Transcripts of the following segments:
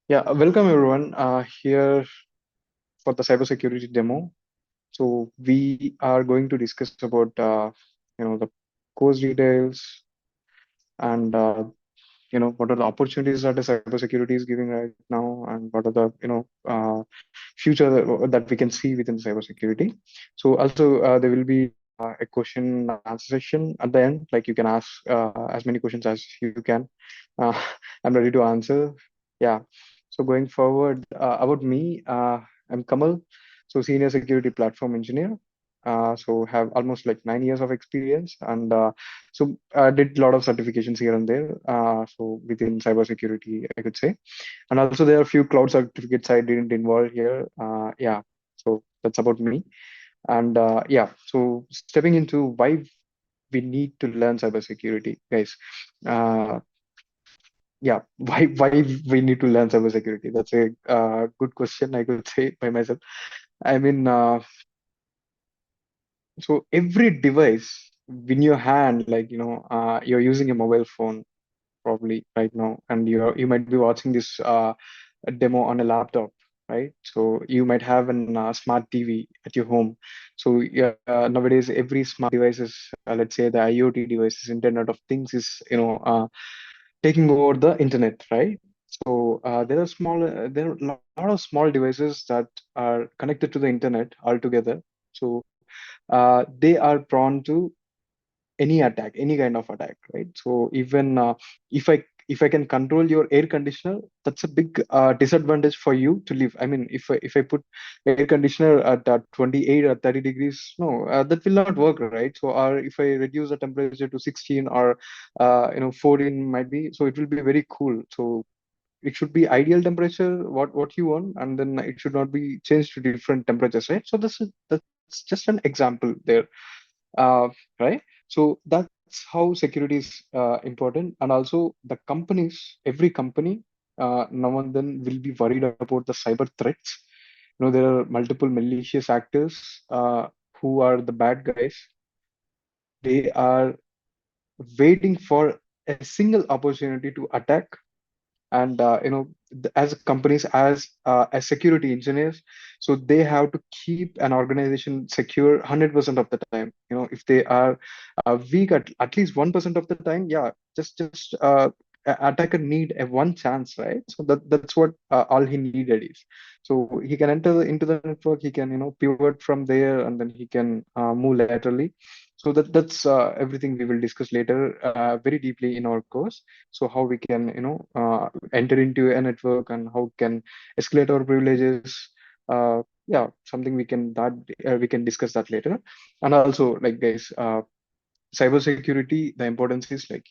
Yeah, welcome everyone here for the cybersecurity demo. So we are going to discuss about the course details and what are the opportunities that the cybersecurity is giving right now, and what are the future that we can see within cybersecurity. So also there will be a question and answer session at the end. Like you can ask as many questions as you can. Uh, I'm ready to answer. Yeah. So going forward, about me, I'm Kamal, so senior security platform engineer. So have almost like 9 years of experience, and so I did a lot of certifications here and there. So within cybersecurity, I could say, and also there are a few cloud certificates I didn't involve here. Yeah, so that's about me. And yeah, so stepping into why we need to learn cybersecurity, guys. Uh, yeah, why we need to learn cybersecurity? That's a good question, I could say by myself. I mean, so every device in your hand, like you're using a mobile phone probably right now, and you might be watching this demo on a laptop, right? So you might have an smart TV at your home. So yeah, nowadays every smart devices, let's say the IoT devices, Internet of Things, is taking over the internet, right? So there are a lot of small devices that are connected to the internet altogether. So they are prone to any attack, any kind of attack, right? So even if I can control your air conditioner, that's a big disadvantage for you to live. I mean, if I put air conditioner at 28 or 30 degrees, no, that will not work, right? So or if I reduce the temperature to 16 or 14 might be, so it will be very cool. So it should be ideal temperature, what you want, and then it should not be changed to different temperatures, right? So that's just an example there, uh, right? So that's how security is important, and also the companies, every company now and then will be worried about the cyber threats. There are multiple malicious actors who are the bad guys. They are waiting for a single opportunity to attack, and as companies, as security engineers, so they have to keep an organization secure 100% of the time. If they are weak at least 1% of the time, yeah, just attacker need a one chance, right? So that's what all he needed is, so he can enter into the network, he can pivot from there, and then he can move laterally. So that's everything we will discuss later very deeply in our course. So how we can enter into a network, and how can escalate our privileges. Yeah, something we can discuss that later. And also, like, guys, cybersecurity, the importance is like,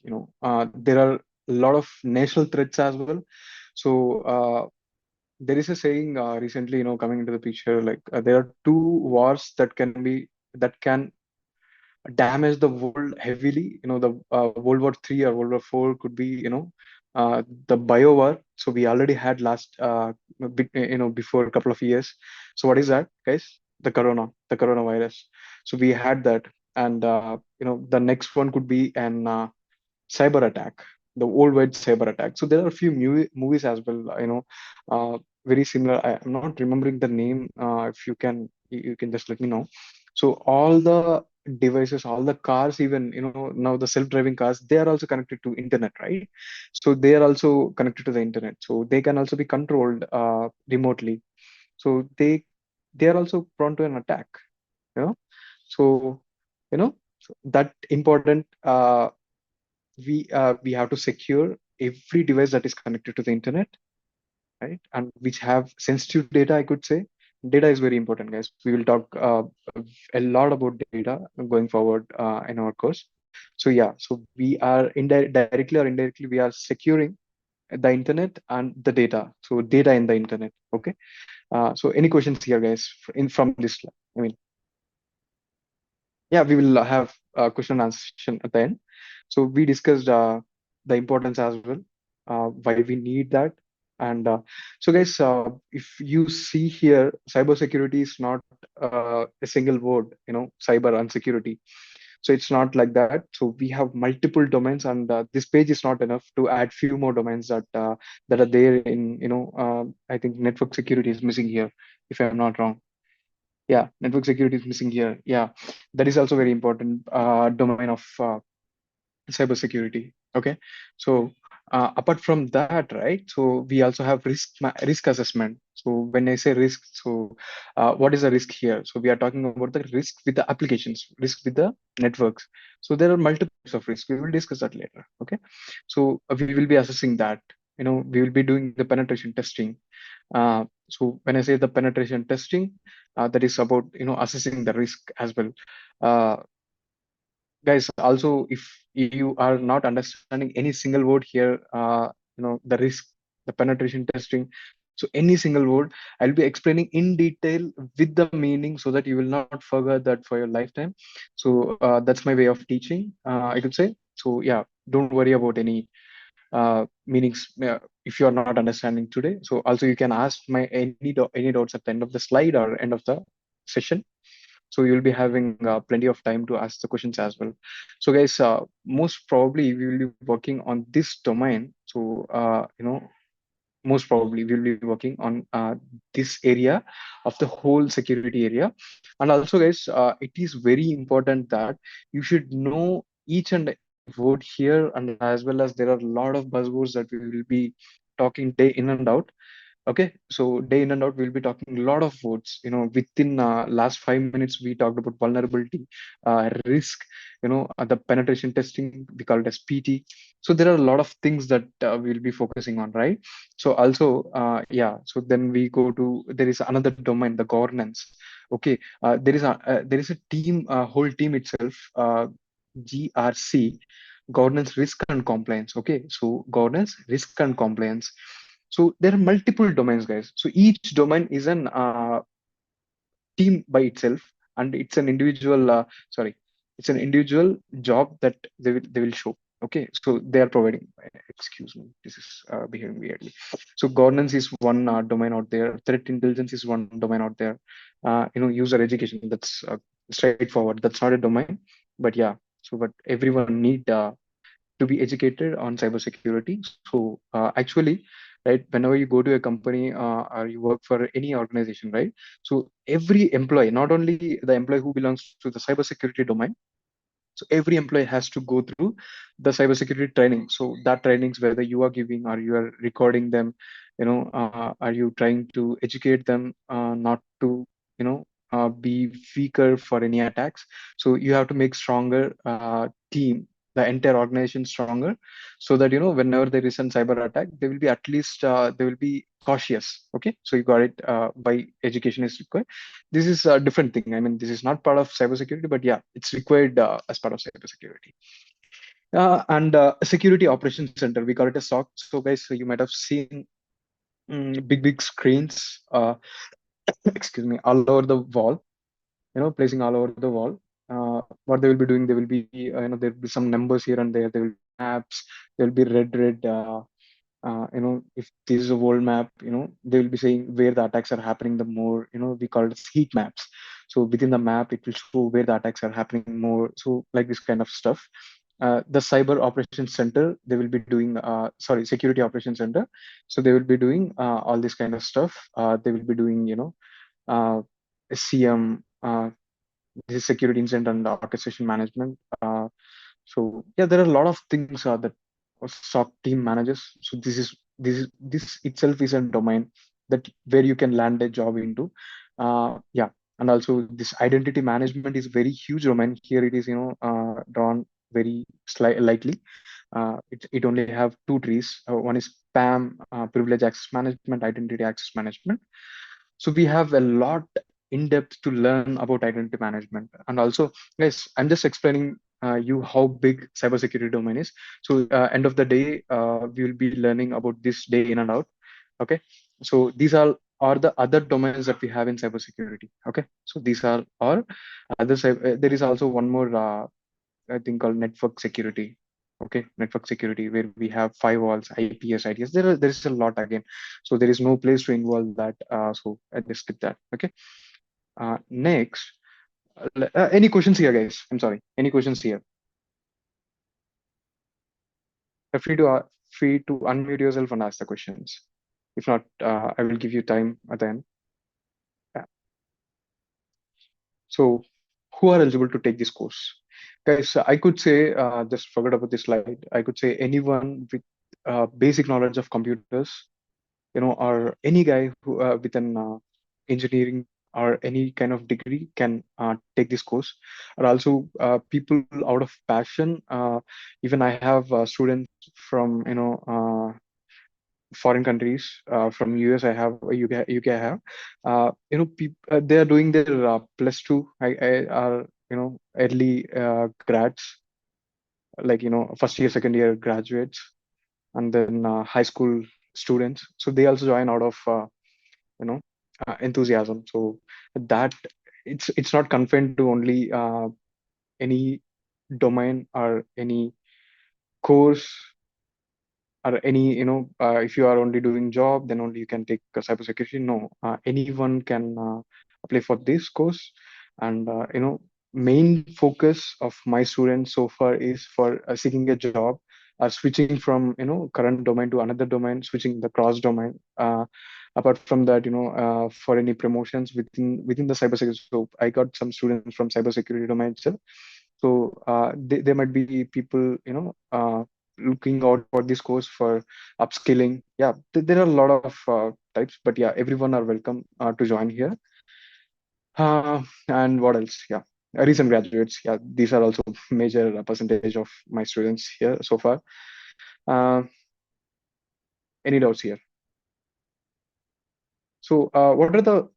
there are a lot of national threats as well. So there is a saying recently, coming into the picture, like there are two wars that can damage the world heavily. The World War III or World War IV could be, the bio war. So we already had last, before a couple of years. So what is that, guys? The coronavirus. So we had that, and the next one could be an cyber attack, the worldwide cyber attack. So there are a few movies as well, very similar. I'm not remembering the name. If you can just let me know. So all the devices, all the cars, even now the self-driving cars, they are also connected to internet, right? So they are also connected to the internet. So they can also be controlled remotely. So they are also prone to an attack. You know, so that important. We have to secure every device that is connected to the internet, right? And which have sensitive data, I could say. Data is very important, guys. We will talk a lot about data going forward in our course. So yeah, so we are directly or indirectly, we are securing the internet and the data. So data in the internet. Okay. So any questions here, guys, in from this? I mean, yeah, we will have a question and answer session at the end. So we discussed the importance as well, why we need that. And so, guys, if you see here, cybersecurity is not a single word, cyber and security. So it's not like that. So we have multiple domains, and this page is not enough to add few more domains that are there in, I think network security is missing here, if I'm not wrong. Yeah, network security is missing here. Yeah, that is also very important domain of cybersecurity. Okay, so apart from that, right? So we also have risk assessment. So when I say risk, so what is the risk here? So we are talking about the risk with the applications, risk with the networks. So there are multiple types of risk. We will discuss that later. Okay, so we will be assessing that. We will be doing the penetration testing. So when I say the penetration testing, that is about assessing the risk as well. Uh, Guys, also if you are not understanding any single word here, the risk, the penetration testing, so any single word I'll be explaining in detail with the meaning so that you will not forget that for your lifetime. So that's my way of teaching, I could say. So yeah, don't worry about any meanings if you are not understanding today. So also you can ask my any doubts at the end of the slide or end of the session. So you'll be having plenty of time to ask the questions as well. So guys, most probably we will be working on this domain. So most probably we'll be working on this area of the whole security area. And also guys, it is very important that you should know each and every word here, and as well as there are a lot of buzzwords that we will be talking day in and out. Okay, so day in and out, we'll be talking a lot of words. Within last 5 minutes, we talked about vulnerability, risk, the penetration testing, we call it as PT. So there are a lot of things that we'll be focusing on, right? So also, yeah. So then we go to there is another domain, the governance. Okay, there is a team, whole team itself, GRC, governance, risk and compliance. Okay, so governance, risk and compliance. So there are multiple domains, guys. So each domain is an team by itself, and it's an individual. Sorry, it's an individual job that they will show. Okay, so they are providing. Excuse me, this is behaving weirdly. So governance is one domain out there. Threat intelligence is one domain out there. User education. That's straightforward. That's not a domain, but yeah. So, but everyone need to be educated on cybersecurity. So actually, right, whenever you go to a company or you work for any organization, right? So every employee, not only the employee who belongs to the cybersecurity domain, so every employee has to go through the cybersecurity training. So that trainings, whether you are giving or you are recording them, are you trying to educate them not to, be weaker for any attacks? So you have to make stronger team, the entire organization stronger, so that whenever there is a cyber attack, they will be at least they will be cautious. Okay, so you got it. By education is required. This is a different thing. I mean, this is not part of cybersecurity, but yeah, it's required as part of cybersecurity. And Security Operations Center, we call it a SOC. So guys, so you might have seen big screens, excuse me, all over the wall. Placing all over the wall. What they will be doing, they will be, there will be some numbers here and there. There will be maps. There will be red. If this is a world map, they will be saying where the attacks are happening the more. We call it heat maps. So within the map, it will show where the attacks are happening more. So like this kind of stuff. The Cyber Operations Center, they will be doing, sorry, Security Operations Center. So they will be doing all this kind of stuff. They will be doing, CM, this is security incident and orchestration management. So yeah, there are a lot of things that SOC team manages. So this itself is a domain that where you can land a job into. Yeah, and also this identity management is very huge domain. Here it is, drawn very lightly. It only have two trees. One is PAM, privilege access management, identity access management. So we have a lot in depth to learn about identity management. And also, guys, I'm just explaining you how big cybersecurity domain is. So end of the day, we will be learning about this day in and out. Okay. So these are the other domains that we have in cybersecurity. Okay. So these are our there is also one more, I think called network security. Okay, network security where we have firewalls, IPS, IDS. There is a lot again, so there is no place to involve that. So I just skip that. Okay. Next, Any questions here, guys? I'm sorry. Any questions here? Feel free to unmute yourself and ask the questions. If not, I will give you time at the end. Yeah. So, who are eligible to take this course? Guys, I could say, just forget about this slide. I could say anyone with basic knowledge of computers, or any guy who with an engineering or any kind of degree can take this course. Or also people out of passion. Even I have students from foreign countries, from US. I have UK. I have they are doing their plus two. I are early grads, like first year, second year graduates, and then high school students. So they also join out of you know enthusiasm. So that it's not confined to only any domain or any course or any if you are only doing job, then only you can take cybersecurity. No, anyone can apply for this course. And main focus of my students so far is for seeking a job, switching from current domain to another domain, switching the cross domain. Apart from that, for any promotions within the cybersecurity. So I got some students from cybersecurity domain itself. So there might be people looking out for this course for upskilling. Yeah, there are a lot of types, but yeah, everyone are welcome to join here. And what else? Yeah, recent graduates. Yeah, these are also major percentage of my students here so far. Uh, any doubts here? So, what are the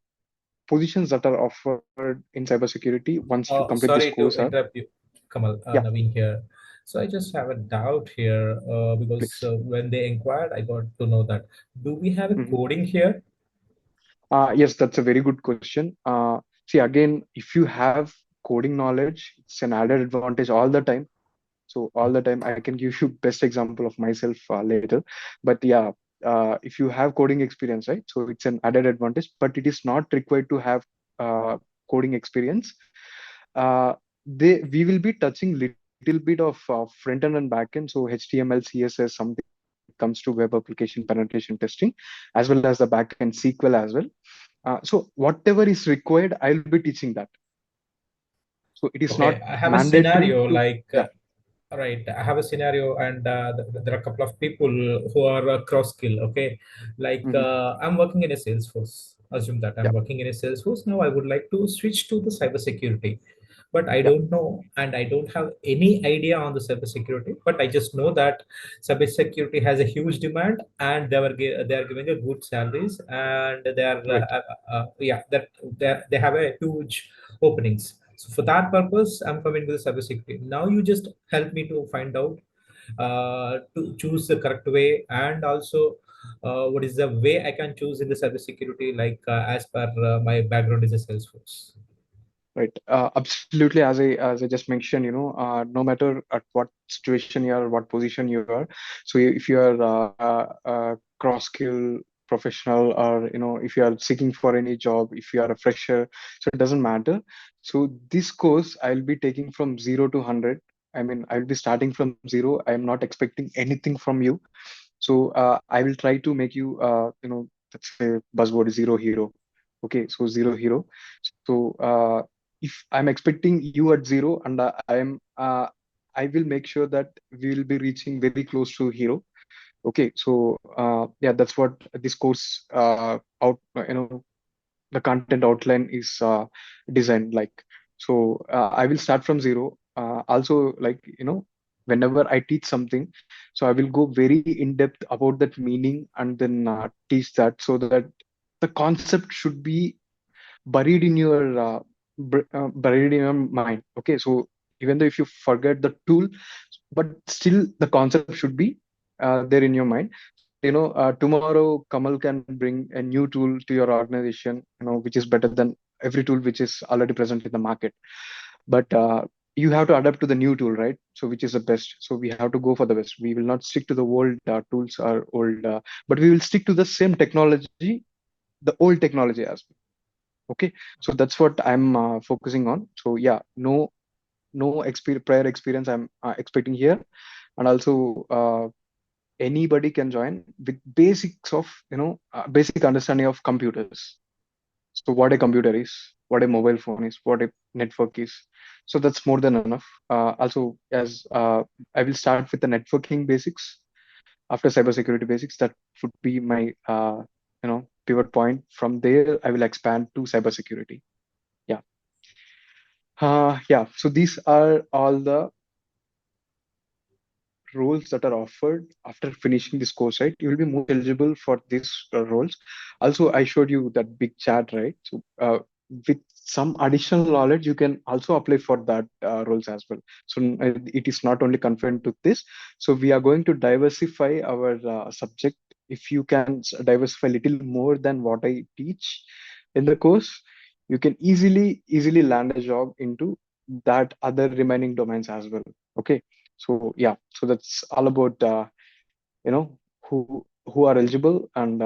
positions that are offered in cybersecurity once you complete this Sorry course? to interrupt you, Kamal. Yeah, Naveen here. So I just have a doubt here because please. when they inquired, I got to know that. Do we have a Mhm. coding here? Yes, that's a very good question. See, again, if you have coding knowledge, it's an added advantage all the time. So all the time, I can give you best example of myself later. But yeah, if you have coding experience, right? So it's an added advantage, but it is not required to have coding experience. Uh, we will be touching little bit of front end and back end. So HTML, CSS, something comes to web application penetration testing, as well as the back end SQL as well. So whatever is required, I'll be teaching that. So it is not Okay, I have a mandatory scenario to, like yeah. right. I have a scenario, and there are a couple of people who are cross skill. Okay, like Mhm. I'm working in a Salesforce. Assume that I'm Yeah, working in a Salesforce now. I would like to switch to the cybersecurity, but I yeah, don't know, and I don't have any idea on the cybersecurity. But I just know that cybersecurity has a huge demand, and they are giving a good salaries, and they are right, yeah, that they have a huge openings. So for that purpose, I'm coming to the cybersecurity. Now you just help me to find out to choose the correct way, and also what is the way I can choose in the cybersecurity, like as per my background is a Salesforce. right. Absolutely. As I just mentioned, no matter at what situation you are, what position you are. So if you are cross skill professional, or if you are seeking for any job, if you are a fresher, so it doesn't matter. So this course I'll be taking from 0 to 100. I mean, I'll be starting from zero. I am not expecting anything from you. So I will try to make you, let's say buzzword is zero hero. Okay, so zero hero. So if I'm expecting you at zero, and I will make sure that we will be reaching very close to hero. Okay, so yeah, that's what this course the content outline is designed like. So I will start from zero. Also, like whenever I teach something, so I will go very in depth about that meaning, and then teach that, so that the concept should be buried in your buried in your mind. Okay, so even though if you forget the tool, but still the concept should be there in your mind, so that tomorrow Kamal can bring a new tool to your organization, which is better than every tool which is already present in the market. But you have to adapt to the new tool, right? So which is the best? So we have to go for the best. We will not stick to the old tools or old, but we will stick to the same technology, the old technology as well. Okay, so that's what I'm focusing on. So yeah, no prior experience I'm expecting here, and also anybody can join with basics of basic understanding of computers. So what a computer is, what a mobile phone is, what a network is. So that's more than enough. Also, as I will start with the networking basics after cybersecurity basics. That would be my pivot point. From there, I will expand to cybersecurity. Yeah. Yeah. So these are all the roles that are offered after finishing this course, right? You will be most eligible for these roles. Also, I showed you that big chat, right? So with some additional knowledge, you can also apply for that roles as well. So it is not only confined to this. So we are going to diversify our subject. If you can diversify a little more than what I teach in the course, you can easily land a job into that other remaining domains as well. Okay, so yeah, so that's all about you know who are eligible, and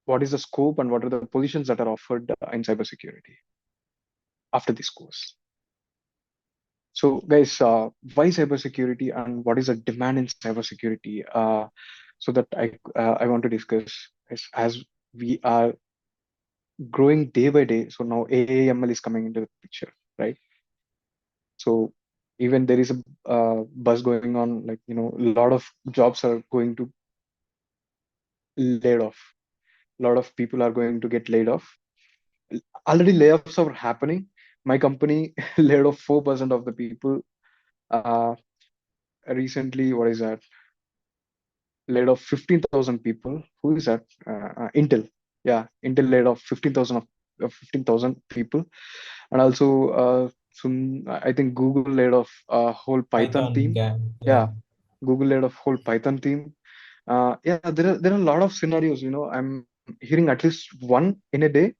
what is the scope and what are the positions that are offered in cybersecurity after this course. So guys, why cybersecurity and what is the demand in cybersecurity? So that I want to discuss is, as we are growing day by day. So now AAML is coming into the picture, right? So even there is a buzz going on, like a lot of jobs are going to laid off. A lot of people are going to get laid off. Already layoffs are happening. My company laid off 4% of the people. Uh, Recently, what is that? Laid off 15,000 people. Who is that? Intel. Yeah, Intel laid off 15,000 people, and also soon I think Google laid off a whole Python Python team. gang, Yeah, yeah. Google laid off whole Python team. Yeah, there are a lot of scenarios. I'm hearing at least one in a day.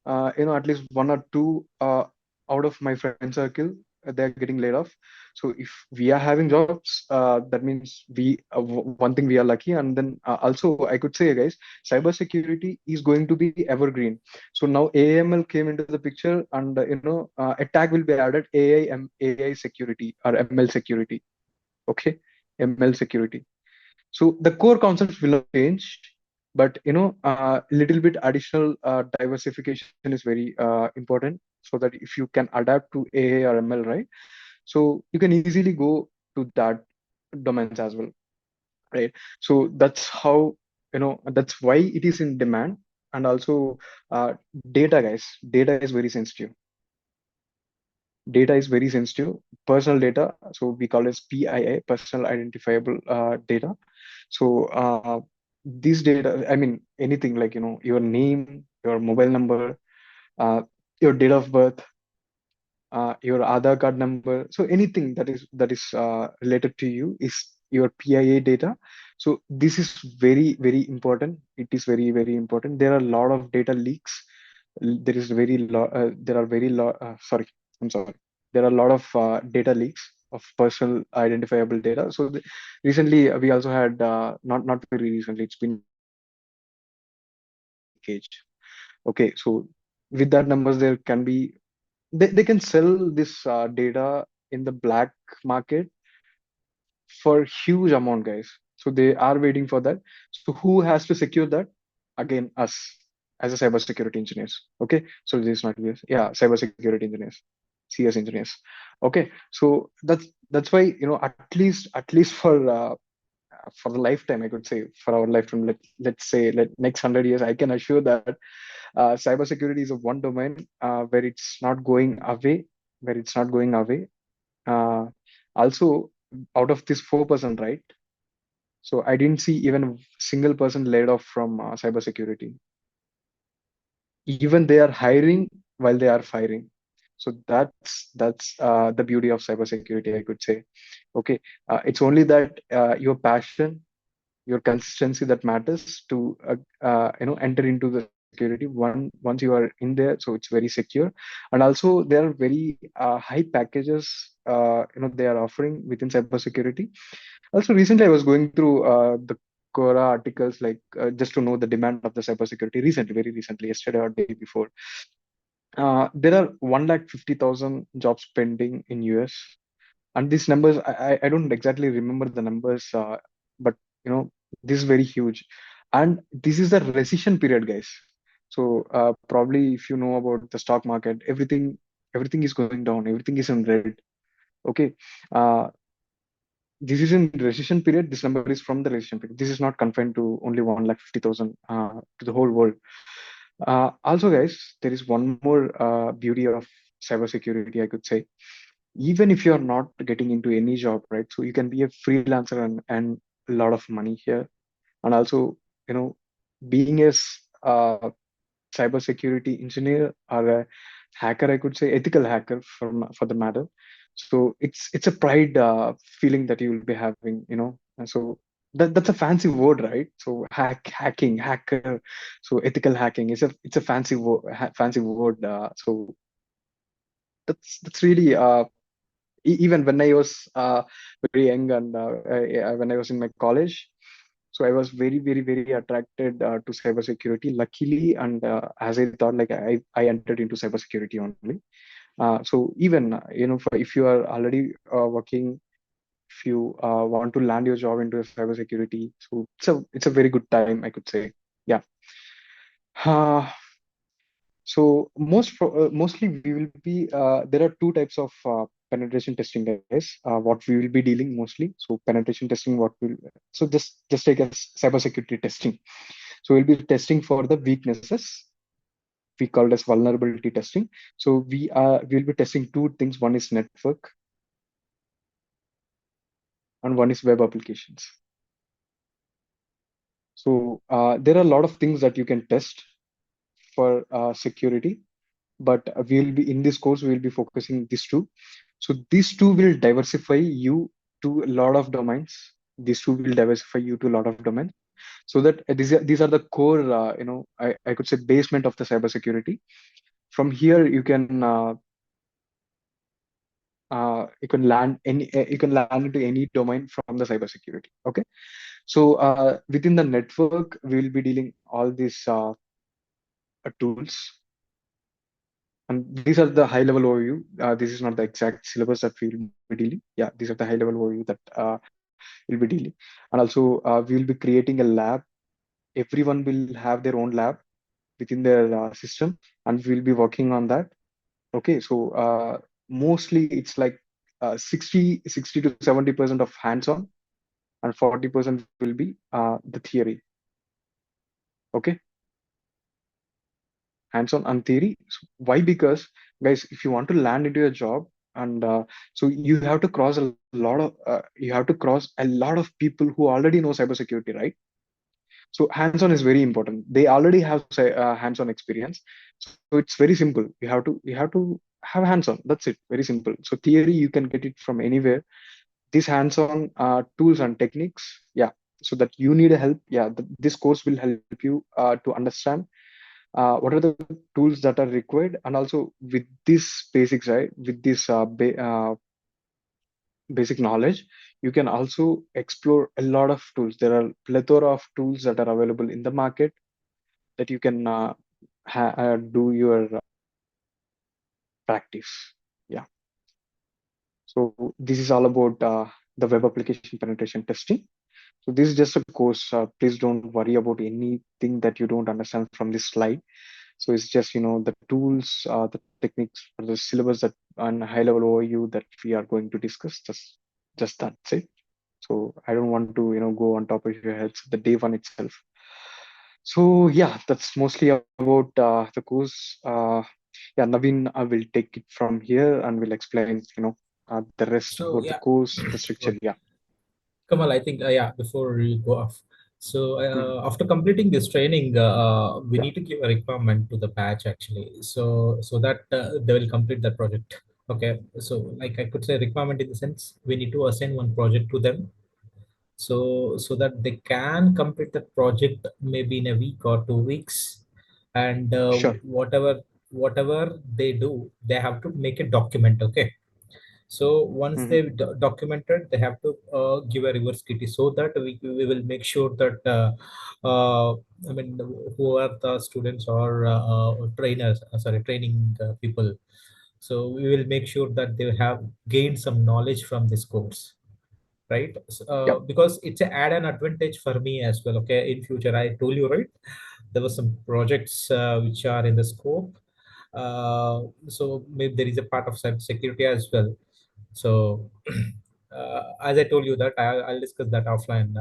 At least one or two out of my friend circle, they're getting laid off. So if we are having jobs, that means one thing, we are lucky. And then also I could say, guys, cybersecurity is going to be evergreen. So now AML came into the picture, and a tag will be added: AI security or ML security. Okay, ML security. So the core concepts will not change, but little bit additional diversification is very important, so that if you can adapt to AA or ML, right? So you can easily go to that domains as well, right? So that's how, that's why it is in demand. And also data, guys, data is very sensitive. Data is very sensitive. Personal data, so we call it as PII, personal identifiable data. So these data, I mean, anything like your name, your mobile number, uh, your date of birth, your Aadhaar card number. So anything that is related to you is your PIA data. So this is very very important. It is very very important. There are a lot of data leaks. There is very there are very sorry, I'm sorry. There are a lot of data leaks of personal identifiable data. So recently we also had not very recently. It's been data leakage. Okay, so with that numbers, there can be, they can sell this data in the black market for huge amount, guys. So they are waiting for that. So who has to secure that? Again, us as a cybersecurity engineers. Okay, so this is not us. Yeah, cybersecurity engineers, CS engineers. Okay, so that's why at least for the lifetime, I could say, for our lifetime, let's say, next 100 years, I can assure that cybersecurity is a one domain where it's not going away, where it's not going away. Uh, Also, out of this 4%, right? So I didn't see even a single person laid off from cybersecurity. Even they are hiring while they are firing. So that's the beauty of cybersecurity, I could say. Okay, it's only that your passion, your consistency that matters to enter into the security. Once you are in there, so it's very secure. And also there are very high packages they are offering within cybersecurity. Also recently I was going through the Quora articles, like just to know the demand of the cybersecurity recently, very recently, yesterday or day before. There are 150,000 jobs pending in US, and these numbers, I don't exactly remember the numbers, but this is very huge, and this is the recession period, guys. So probably if you know about the stock market, everything is going down, everything is in red. Okay, uh, this is in recession period. This number is from the recession period. This is not confined to only 150,000 to the whole world. Also, guys, there is one more beauty of cybersecurity, I could say. Even if you're not getting into any job, right? So you can be a freelancer and a lot of money here. And also, you know, being a cybersecurity engineer or a hacker, I could say, ethical hacker for the matter. So it's a pride feeling that you will be having, And so that's a fancy word, right? So hacking, hacker, so ethical hacking is a fancy word. So that's really even when I was very young and when I was in my college. So I was very, very, very attracted to cybersecurity. Luckily, and as I thought, like I entered into cybersecurity only. So even if you are already working, if you want to land your job into cybersecurity, so it's a very good time, I could say. Yeah. Uh, mostly we will be there are two types of penetration testing, guys. What we will be dealing mostly. So penetration testing, what will so just take as cybersecurity testing. So we'll be testing for the weaknesses. We call it as vulnerability testing. So we'll be testing two things. One is network and one is web applications. So there are a lot of things that you can test for security, but we'll be in this course we'll be focusing these two. So these two will diversify you to a lot of domains. These two will diversify you to a lot of domains, so that these are the core, I could say, basement of the cybersecurity. From here you can land into any domain from the cybersecurity. Okay, so within the network we will be dealing all these tools, and these are the high level overview. This is not the exact syllabus that we will be dealing. Yeah, these are the high level overview that we'll be dealing. And also, we will be creating a lab. Everyone will have their own lab within their system, and we'll be working on that. Okay, so mostly it's like 60 to 70% of hands-on, and 40% will be the theory. Okay, hands-on and theory. So why? Because, guys, if you want to land into a job, and so you have to cross a lot of people who already know cybersecurity, right? So hands-on is very important. They already have hands-on experience, so it's very simple. You have to have hands-on. That's it. Very simple. So theory you can get it from anywhere. These hands-on tools and techniques, yeah. So that you need a help, yeah. This course will help you to understand what are the tools that are required, and also with these basics, right? With this basic knowledge, you can also explore a lot of tools. There are plethora of tools that are available in the market that you can do your practice. Yeah. So this is all about the web application penetration testing. So this is just a course. Please don't worry about anything that you don't understand from this slide. So it's just the tools, the techniques, or the syllabus that on a high level overview that we are going to discuss. Just that's it. So I don't want to go on top of your heads the day one itself. So yeah, that's mostly about the course. Yeah, Naveen, I will take it from here and will explain the rest So about the yeah, course, the structure. Yeah. Kamal, I think yeah. Before we go off, so Mhm. after completing this training, we Yeah. need to give a requirement to the batch actually, so that they will complete that project. Okay, so like I could say requirement in the sense we need to assign one project to them, so that they can complete that project maybe in a week or 2 weeks, and Sure. whatever they do, they have to make a document. Okay, So once Hmm. they've documented, they have to give a reverse KT, so that we will make sure that I mean, who are the students or trainers, sorry, training people. So we will make sure that they have gained some knowledge from this course, right? Yep. Because it's a add an advantage for me as well. Okay, in future, I told you, right, there were some projects which are in the scope. So maybe there is a part of cyber security as well. So as I told you that I'll discuss that offline.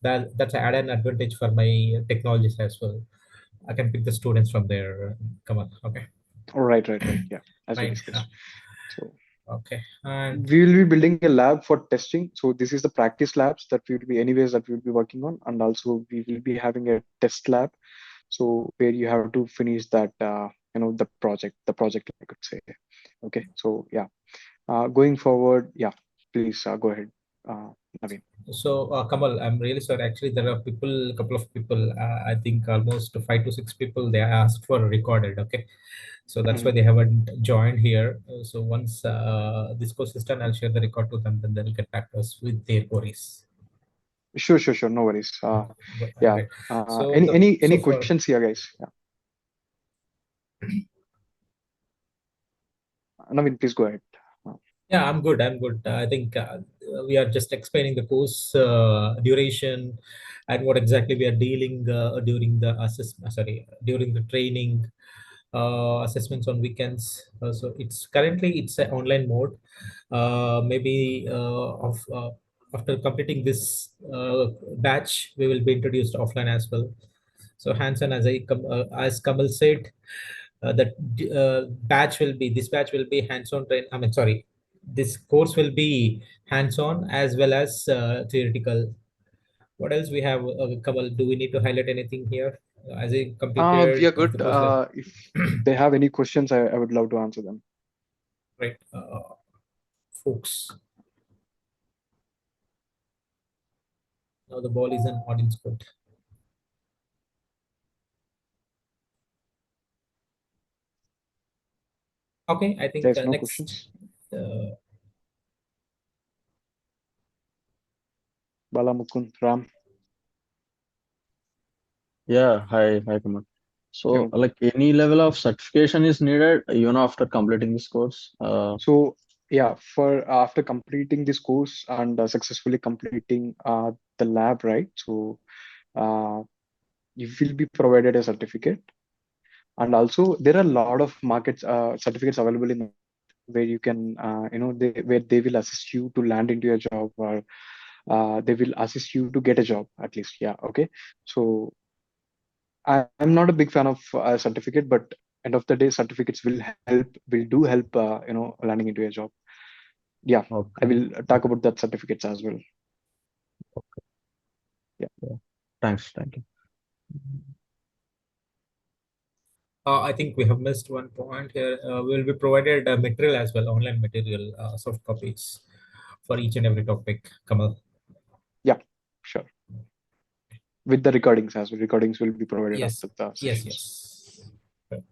That's an add-on advantage for my technologies as well. I can pick the students from there. Come on, okay, Right. Yeah, as we fine. discussed. So Okay, and we will be building a lab for testing. So this is the practice labs that we will be anyways that we will be working on, and also we will be having a test lab. So where you have to finish that, the project, I could say. Okay. So yeah, going forward, yeah, please go ahead, uh, Naveen. so, Kamal, I'm really sorry. Actually, there are people, a couple of people, I think almost 5 to 6 people, they asked for recorded. Okay. So that's why Mhm. they haven't joined here. So once this course is done, I'll share the record to them, then they'll get back to us with their queries. Sure. No worries. Yeah. Right. So Any the any so any for questions here, guys? Yeah. Naveen, please go ahead. Uh, Yeah, I'm good. I'm good. I think we are just explaining the course duration and what exactly we are dealing during the during the training, assessments on weekends. So it's an online mode. Maybe of after completing this batch, we will be introduced offline as well. So hands-on, as Kamal said, that this batch will be hands-on train. I mean, sorry, this course will be hands-on as well as theoretical. What else we have, Kamal? Do we need to highlight anything here? As I we are completed good. the course, like, If they have any questions, I would love to answer them. right, folks. Now the ball is an audience court. Okay, I think There's no next. questions. Uh, Bala Mukund, Ram, Yeah, hi, Kumar. So, you like any level of certification is needed, after completing this course. So yeah, for after completing this course and successfully completing the lab, right? So uh, you will be provided a certificate, and also there are a lot of markets certificates available in the market where you can, where they will assist you to land into a job, or they will assist you to get a job at least. Yeah, okay. So I'm not a big fan of certificate, but end of the day, certificates will help, landing into a job. Yeah, I Okay, will talk about that certificates as well. Yeah. yeah. Thank you. I think we have missed one point here. We will be provided material as well, online material, soft copies for each and every topic. Kamal. Yeah, sure. With the recordings as well. Recordings will be provided Yes, after the yes, sessions. yes. Right.